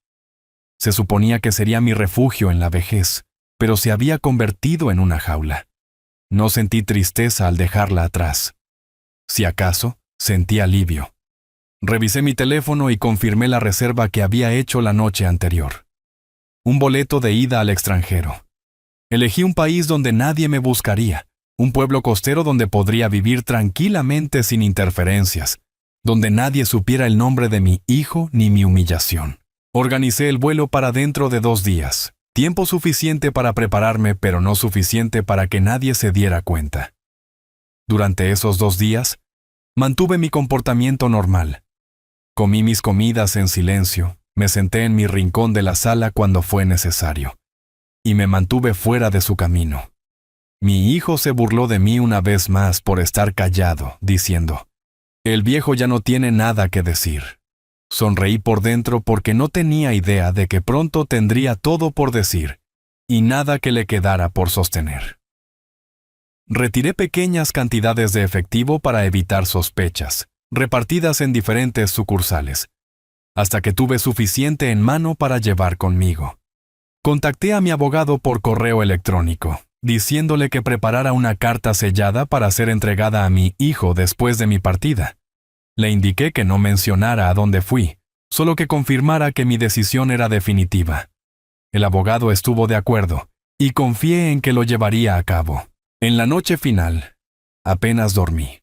Se suponía que sería mi refugio en la vejez, pero se había convertido en una jaula. No sentí tristeza al dejarla atrás. Si acaso, sentí alivio. Revisé mi teléfono y confirmé la reserva que había hecho la noche anterior. Un boleto de ida al extranjero. Elegí un país donde nadie me buscaría, un pueblo costero donde podría vivir tranquilamente sin interferencias, donde nadie supiera el nombre de mi hijo ni mi humillación. Organicé el vuelo para dentro de 2 días, tiempo suficiente para prepararme, pero no suficiente para que nadie se diera cuenta. Durante esos 2 días, mantuve mi comportamiento normal. Comí mis comidas en silencio, me senté en mi rincón de la sala cuando fue necesario, y me mantuve fuera de su camino. Mi hijo se burló de mí una vez más por estar callado, diciendo, «El viejo ya no tiene nada que decir». Sonreí por dentro porque no tenía idea de que pronto tendría todo por decir, y nada que le quedara por sostener. Retiré pequeñas cantidades de efectivo para evitar sospechas, repartidas en diferentes sucursales, hasta que tuve suficiente en mano para llevar conmigo. Contacté a mi abogado por correo electrónico, diciéndole que preparara una carta sellada para ser entregada a mi hijo después de mi partida. Le indiqué que no mencionara a dónde fui, solo que confirmara que mi decisión era definitiva. El abogado estuvo de acuerdo, y confié en que lo llevaría a cabo. En la noche final, apenas dormí.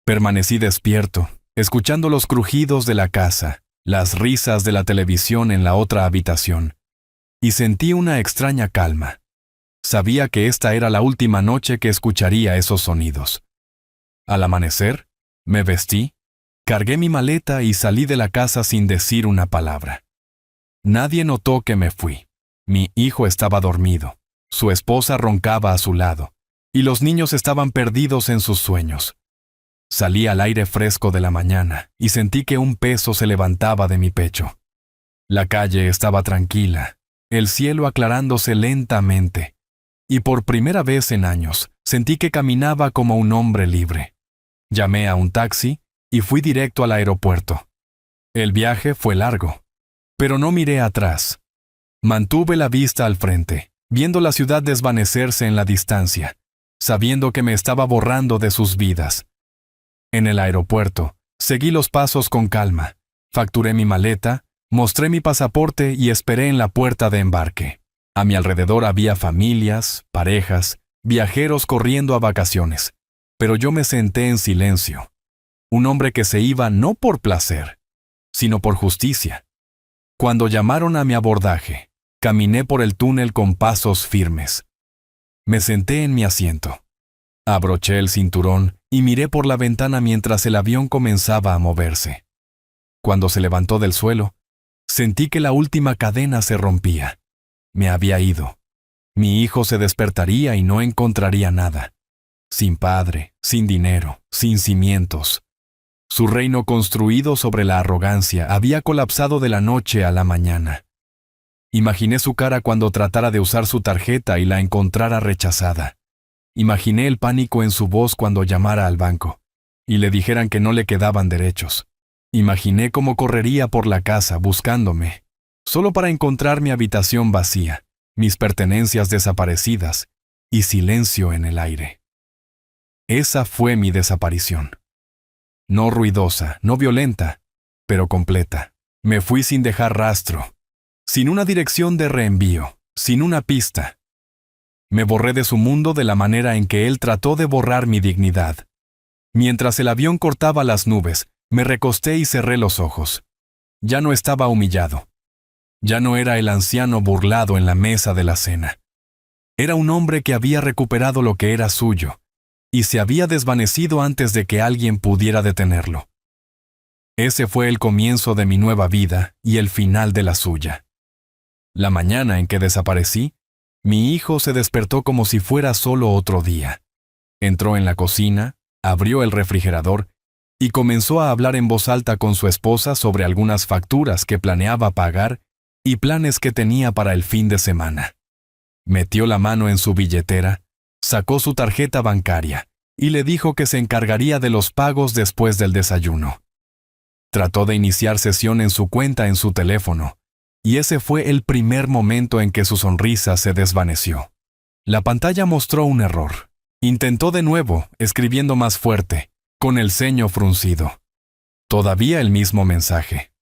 Permanecí despierto, escuchando los crujidos de la casa, las risas de la televisión en la otra habitación, y sentí una extraña calma. Sabía que esta era la última noche que escucharía esos sonidos. Al amanecer, me vestí, cargué mi maleta y salí de la casa sin decir una palabra. Nadie notó que me fui. Mi hijo estaba dormido, su esposa roncaba a su lado, y los niños estaban perdidos en sus sueños. Salí al aire fresco de la mañana y sentí que un peso se levantaba de mi pecho. La calle estaba tranquila, el cielo aclarándose lentamente, y por primera vez en años sentí que caminaba como un hombre libre. Llamé a un taxi y fui directo al aeropuerto. El viaje fue largo, pero no miré atrás. Mantuve la vista al frente, viendo la ciudad desvanecerse en la distancia, sabiendo que me estaba borrando de sus vidas. En el aeropuerto, seguí los pasos con calma, facturé mi maleta, mostré mi pasaporte y esperé en la puerta de embarque. A mi alrededor había familias, parejas, viajeros corriendo a vacaciones, pero yo me senté en silencio. Un hombre que se iba no por placer, sino por justicia. Cuando llamaron a mi abordaje, caminé por el túnel con pasos firmes. Me senté en mi asiento. Abroché el cinturón y miré por la ventana mientras el avión comenzaba a moverse. Cuando se levantó del suelo, sentí que la última cadena se rompía. Me había ido. Mi hijo se despertaría y no encontraría nada. Sin padre, sin dinero, sin cimientos. Su reino construido sobre la arrogancia había colapsado de la noche a la mañana. Imaginé su cara cuando tratara de usar su tarjeta y la encontrara rechazada. Imaginé el pánico en su voz cuando llamara al banco y le dijeran que no le quedaban derechos. Imaginé cómo correría por la casa buscándome, solo para encontrar mi habitación vacía, mis pertenencias desaparecidas y silencio en el aire. Esa fue mi desaparición. No ruidosa, no violenta, pero completa. Me fui sin dejar rastro, sin una dirección de reenvío, sin una pista. Me borré de su mundo de la manera en que él trató de borrar mi dignidad. Mientras el avión cortaba las nubes, me recosté y cerré los ojos. Ya no estaba humillado. Ya no era el anciano burlado en la mesa de la cena. Era un hombre que había recuperado lo que era suyo, y se había desvanecido antes de que alguien pudiera detenerlo. Ese fue el comienzo de mi nueva vida y el final de la suya. La mañana en que desaparecí, mi hijo se despertó como si fuera solo otro día. Entró en la cocina, abrió el refrigerador y comenzó a hablar en voz alta con su esposa sobre algunas facturas que planeaba pagar y planes que tenía para el fin de semana. Metió la mano en su billetera, sacó su tarjeta bancaria y le dijo que se encargaría de los pagos después del desayuno. Trató de iniciar sesión en su cuenta en su teléfono, y ese fue el primer momento en que su sonrisa se desvaneció. La pantalla mostró un error. Intentó de nuevo, escribiendo más fuerte, con el ceño fruncido. Todavía el mismo mensaje.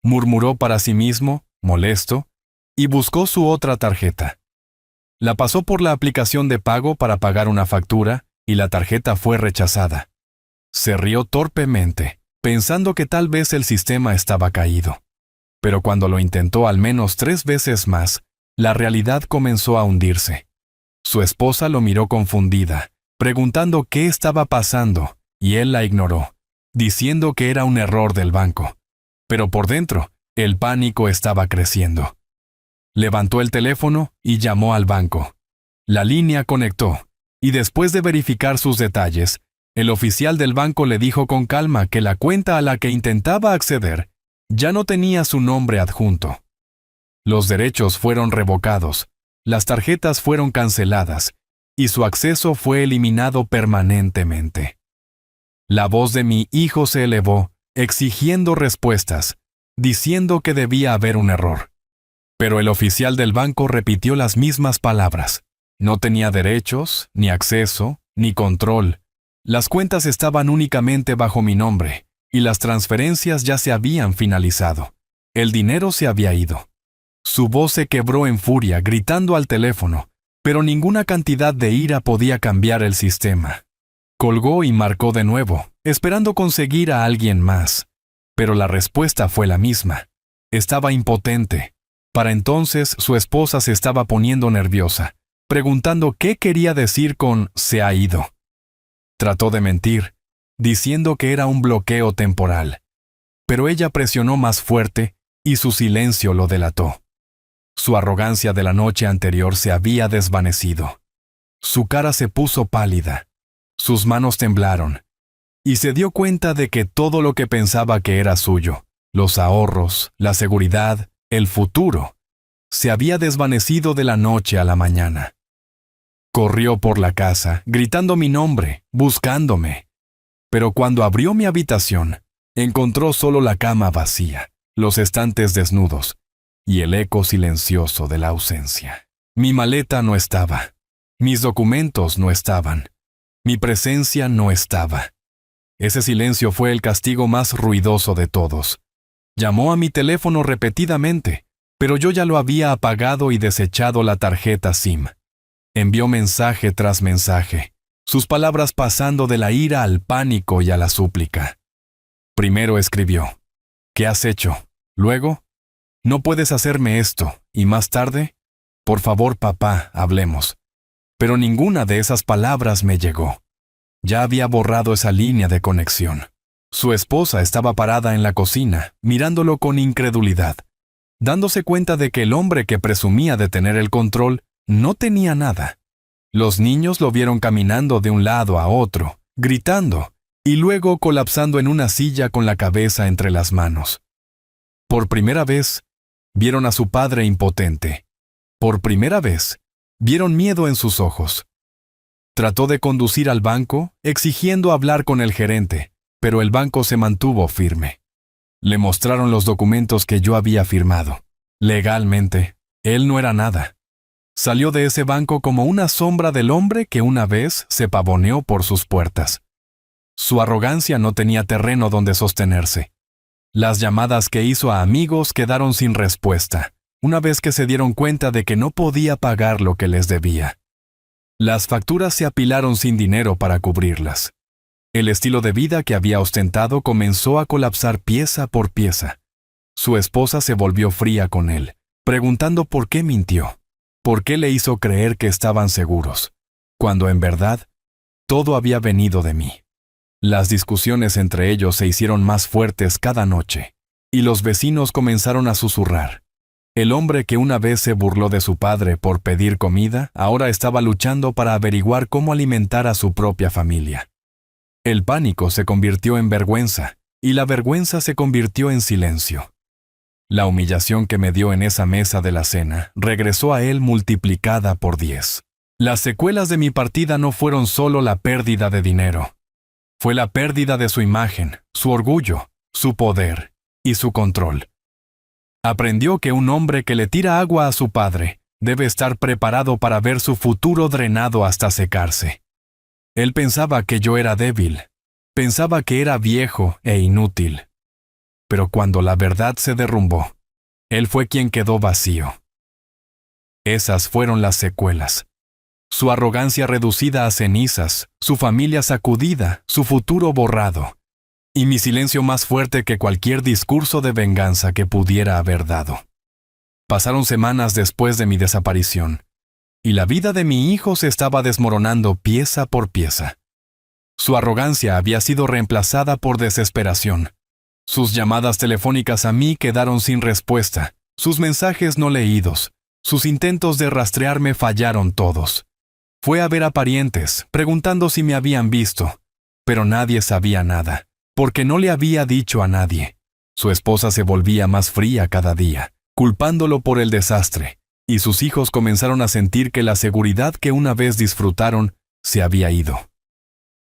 Murmuró para sí mismo, molesto, y buscó su otra tarjeta. La pasó por la aplicación de pago para pagar una factura, y la tarjeta fue rechazada. Se rió torpemente, pensando que tal vez el sistema estaba caído. Pero cuando lo intentó al menos 3 veces más, la realidad comenzó a hundirse. Su esposa lo miró confundida, preguntando qué estaba pasando, y él la ignoró, diciendo que era un error del banco. Pero por dentro, el pánico estaba creciendo. Levantó el teléfono y llamó al banco. La línea conectó, y después de verificar sus detalles, el oficial del banco le dijo con calma que la cuenta a la que intentaba acceder ya no tenía su nombre adjunto. Los derechos fueron revocados, las tarjetas fueron canceladas, y su acceso fue eliminado permanentemente. La voz de mi hijo se elevó, exigiendo respuestas, diciendo que debía haber un error. Pero el oficial del banco repitió las mismas palabras. No tenía derechos, ni acceso, ni control. Las cuentas estaban únicamente bajo mi nombre, y las transferencias ya se habían finalizado. El dinero se había ido. Su voz se quebró en furia, gritando al teléfono, pero ninguna cantidad de ira podía cambiar el sistema. Colgó y marcó de nuevo, esperando conseguir a alguien más. Pero la respuesta fue la misma. Estaba impotente. Para entonces su esposa se estaba poniendo nerviosa, preguntando qué quería decir con «se ha ido». Trató de mentir, diciendo que era un bloqueo temporal. Pero ella presionó más fuerte y su silencio lo delató. Su arrogancia de la noche anterior se había desvanecido. Su cara se puso pálida, sus manos temblaron, y se dio cuenta de que todo lo que pensaba que era suyo, los ahorros, la seguridad, el futuro, se había desvanecido de la noche a la mañana. Corrió por la casa, gritando mi nombre, buscándome. Pero cuando abrió mi habitación, encontró solo la cama vacía, los estantes desnudos y el eco silencioso de la ausencia. Mi maleta no estaba. Mis documentos no estaban. Mi presencia no estaba. Ese silencio fue el castigo más ruidoso de todos. Llamó a mi teléfono repetidamente, pero yo ya lo había apagado y desechado la tarjeta SIM. Envió mensaje tras mensaje, sus palabras pasando de la ira al pánico y a la súplica. Primero escribió: «¿Qué has hecho?» Luego: «No puedes hacerme esto», y más tarde: «Por favor, papá, hablemos». Pero ninguna de esas palabras me llegó. Ya había borrado esa línea de conexión. Su esposa estaba parada en la cocina, mirándolo con incredulidad, dándose cuenta de que el hombre que presumía de tener el control no tenía nada. Los niños lo vieron caminando de un lado a otro, gritando, y luego colapsando en una silla con la cabeza entre las manos. Por primera vez, vieron a su padre impotente. Por primera vez, vieron miedo en sus ojos. Trató de conducir al banco, exigiendo hablar con el gerente, pero el banco se mantuvo firme. Le mostraron los documentos que yo había firmado. Legalmente, él no era nada. Salió de ese banco como una sombra del hombre que una vez se pavoneó por sus puertas. Su arrogancia no tenía terreno donde sostenerse. Las llamadas que hizo a amigos quedaron sin respuesta, una vez que se dieron cuenta de que no podía pagar lo que les debía. Las facturas se apilaron sin dinero para cubrirlas. El estilo de vida que había ostentado comenzó a colapsar pieza por pieza. Su esposa se volvió fría con él, preguntando por qué mintió, por qué le hizo creer que estaban seguros, cuando en verdad todo había venido de mí. Las discusiones entre ellos se hicieron más fuertes cada noche, y los vecinos comenzaron a susurrar. El hombre que una vez se burló de su padre por pedir comida, ahora estaba luchando para averiguar cómo alimentar a su propia familia. El pánico se convirtió en vergüenza, y la vergüenza se convirtió en silencio. La humillación que me dio en esa mesa de la cena regresó a él multiplicada por 10. Las secuelas de mi partida no fueron solo la pérdida de dinero. Fue la pérdida de su imagen, su orgullo, su poder y su control. Aprendió que un hombre que le tira agua a su padre debe estar preparado para ver su futuro drenado hasta secarse. Él pensaba que yo era débil, pensaba que era viejo e inútil. Pero cuando la verdad se derrumbó, él fue quien quedó vacío. Esas fueron las secuelas. Su arrogancia reducida a cenizas, su familia sacudida, su futuro borrado, y mi silencio más fuerte que cualquier discurso de venganza que pudiera haber dado. Pasaron semanas después de mi desaparición, y la vida de mi hijo se estaba desmoronando pieza por pieza. Su arrogancia había sido reemplazada por desesperación. Sus llamadas telefónicas a mí quedaron sin respuesta, sus mensajes no leídos, sus intentos de rastrearme fallaron todos. Fue a ver a parientes, preguntando si me habían visto, pero nadie sabía nada, porque no le había dicho a nadie. Su esposa se volvía más fría cada día, culpándolo por el desastre, y sus hijos comenzaron a sentir que la seguridad que una vez disfrutaron se había ido.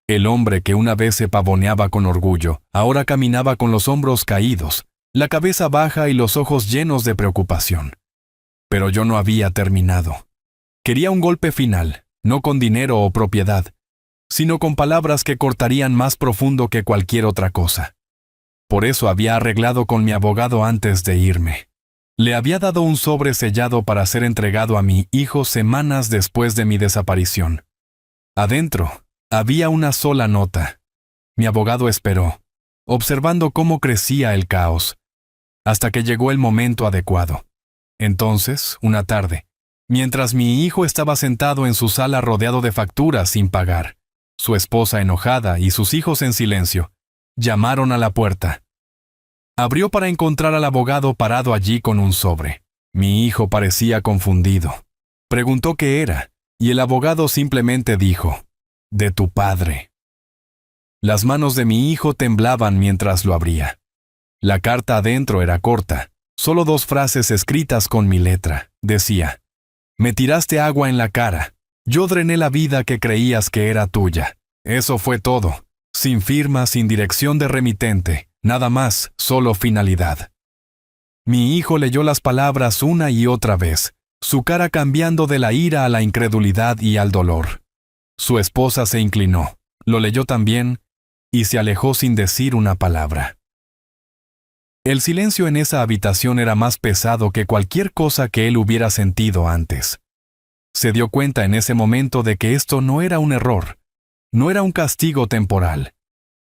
El hombre que una vez se pavoneaba con orgullo, ahora caminaba con los hombros caídos, la cabeza baja y los ojos llenos de preocupación. Pero yo no había terminado. Quería un golpe final, no con dinero o propiedad, sino con palabras que cortarían más profundo que cualquier otra cosa. Por eso había arreglado con mi abogado antes de irme. Le había dado un sobre sellado para ser entregado a mi hijo semanas después de mi desaparición. Adentro había una sola nota. Mi abogado esperó, observando cómo crecía el caos, hasta que llegó el momento adecuado. Entonces, una tarde, mientras mi hijo estaba sentado en su sala rodeado de facturas sin pagar, su esposa enojada y sus hijos en silencio, llamaron a la puerta. Abrió para encontrar al abogado parado allí con un sobre. Mi hijo parecía confundido. Preguntó qué era, y el abogado simplemente dijo: «De tu padre». Las manos de mi hijo temblaban mientras lo abría. La carta adentro era corta, solo 2 frases escritas con mi letra. Decía: «Me tiraste agua en la cara. Yo drené la vida que creías que era tuya». Eso fue todo. Sin firma, sin dirección de remitente, nada más, solo finalidad. Mi hijo leyó las palabras una y otra vez, su cara cambiando de la ira a la incredulidad y al dolor. Su esposa se inclinó, lo leyó también, y se alejó sin decir una palabra. El silencio en esa habitación era más pesado que cualquier cosa que él hubiera sentido antes. Se dio cuenta en ese momento de que esto no era un error, no era un castigo temporal,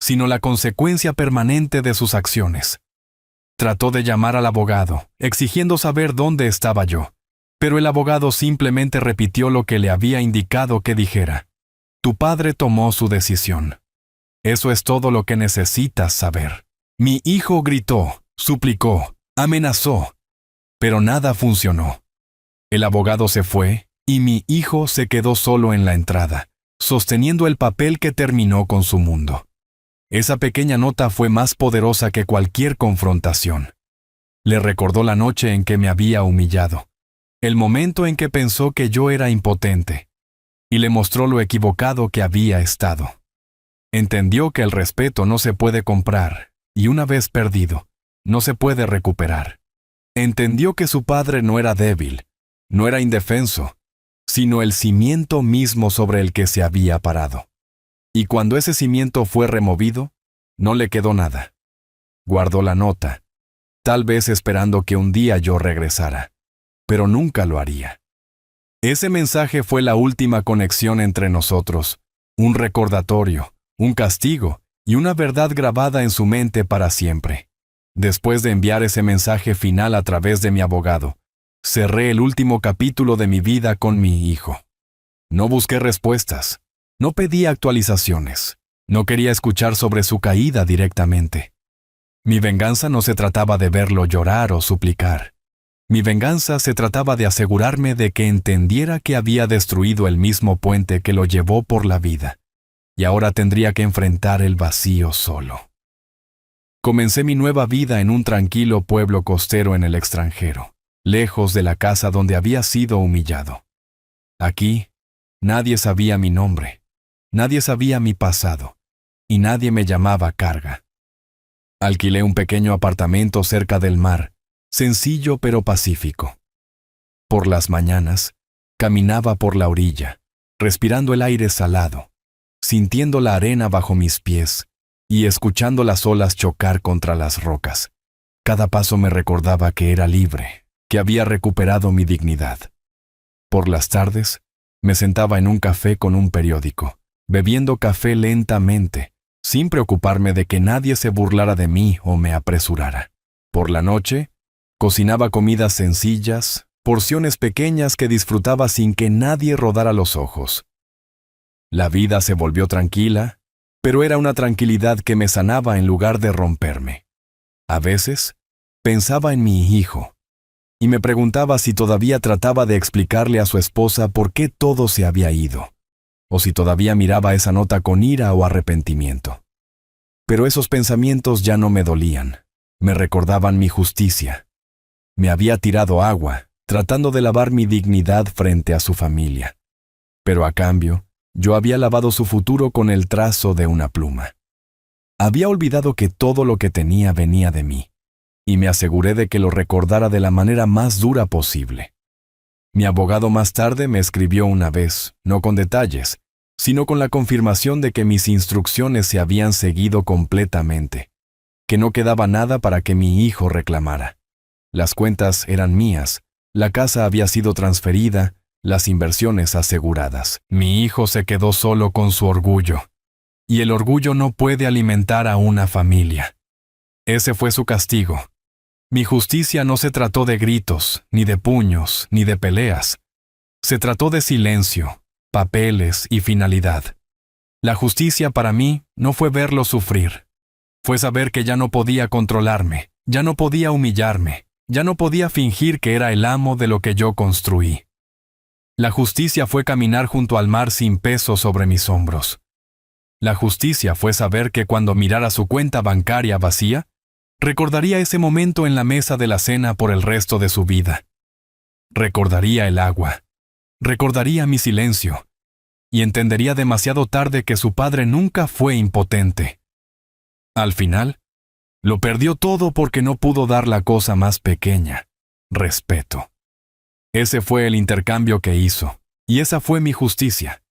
sino la consecuencia permanente de sus acciones. Trató de llamar al abogado, exigiendo saber dónde estaba yo, pero el abogado simplemente repitió lo que le había indicado que dijera: «Tu padre tomó su decisión. Eso es todo lo que necesitas saber». Mi hijo gritó, suplicó, amenazó, pero nada funcionó. El abogado se fue, y mi hijo se quedó solo en la entrada, sosteniendo el papel que terminó con su mundo. Esa pequeña nota fue más poderosa que cualquier confrontación. Le recordó la noche en que me había humillado, el momento en que pensó que yo era impotente, y le mostró lo equivocado que había estado. Entendió que el respeto no se puede comprar, y una vez perdido, no se puede recuperar. Entendió que su padre no era débil, no era indefenso, sino el cimiento mismo sobre el que se había parado. Y cuando ese cimiento fue removido, no le quedó nada. Guardó la nota, tal vez esperando que un día yo regresara, pero nunca lo haría. Ese mensaje fue la última conexión entre nosotros, un recordatorio, un castigo y una verdad grabada en su mente para siempre. Después de enviar ese mensaje final a través de mi abogado, cerré el último capítulo de mi vida con mi hijo. No busqué respuestas, no pedí actualizaciones, no quería escuchar sobre su caída directamente. Mi venganza no se trataba de verlo llorar o suplicar. Mi venganza se trataba de asegurarme de que entendiera que había destruido el mismo puente que lo llevó por la vida, y ahora tendría que enfrentar el vacío solo. Comencé mi nueva vida en un tranquilo pueblo costero en el extranjero, lejos de la casa donde había sido humillado. Aquí, nadie sabía mi nombre, nadie sabía mi pasado, y nadie me llamaba carga. Alquilé un pequeño apartamento cerca del mar, sencillo pero pacífico. Por las mañanas, caminaba por la orilla, respirando el aire salado, sintiendo la arena bajo mis pies y escuchando las olas chocar contra las rocas. Cada paso me recordaba que era libre, que había recuperado mi dignidad. Por las tardes, me sentaba en un café con un periódico, bebiendo café lentamente, sin preocuparme de que nadie se burlara de mí o me apresurara. Por la noche, cocinaba comidas sencillas, porciones pequeñas que disfrutaba sin que nadie rodara los ojos. La vida se volvió tranquila, pero era una tranquilidad que me sanaba en lugar de romperme. A veces, pensaba en mi hijo, y me preguntaba si todavía trataba de explicarle a su esposa por qué todo se había ido, o si todavía miraba esa nota con ira o arrepentimiento. Pero esos pensamientos ya no me dolían, me recordaban mi justicia. Me había tirado agua, tratando de lavar mi dignidad frente a su familia. Pero a cambio, yo había lavado su futuro con el trazo de una pluma. Había olvidado que todo lo que tenía venía de mí, y me aseguré de que lo recordara de la manera más dura posible. Mi abogado más tarde me escribió una vez, no con detalles, sino con la confirmación de que mis instrucciones se habían seguido completamente, que no quedaba nada para que mi hijo reclamara. Las cuentas eran mías, la casa había sido transferida, las inversiones aseguradas. Mi hijo se quedó solo con su orgullo, y el orgullo no puede alimentar a una familia. Ese fue su castigo. Mi justicia no se trató de gritos, ni de puños, ni de peleas. Se trató de silencio, papeles y finalidad. La justicia para mí no fue verlo sufrir. Fue saber que ya no podía controlarme, ya no podía humillarme, ya no podía fingir que era el amo de lo que yo construí. La justicia fue caminar junto al mar sin peso sobre mis hombros. La justicia fue saber que cuando mirara su cuenta bancaria vacía, recordaría ese momento en la mesa de la cena por el resto de su vida. Recordaría el agua, recordaría mi silencio, y entendería demasiado tarde que su padre nunca fue impotente. Al final, lo perdió todo porque no pudo dar la cosa más pequeña, respeto. Ese fue el intercambio que hizo, y esa fue mi justicia.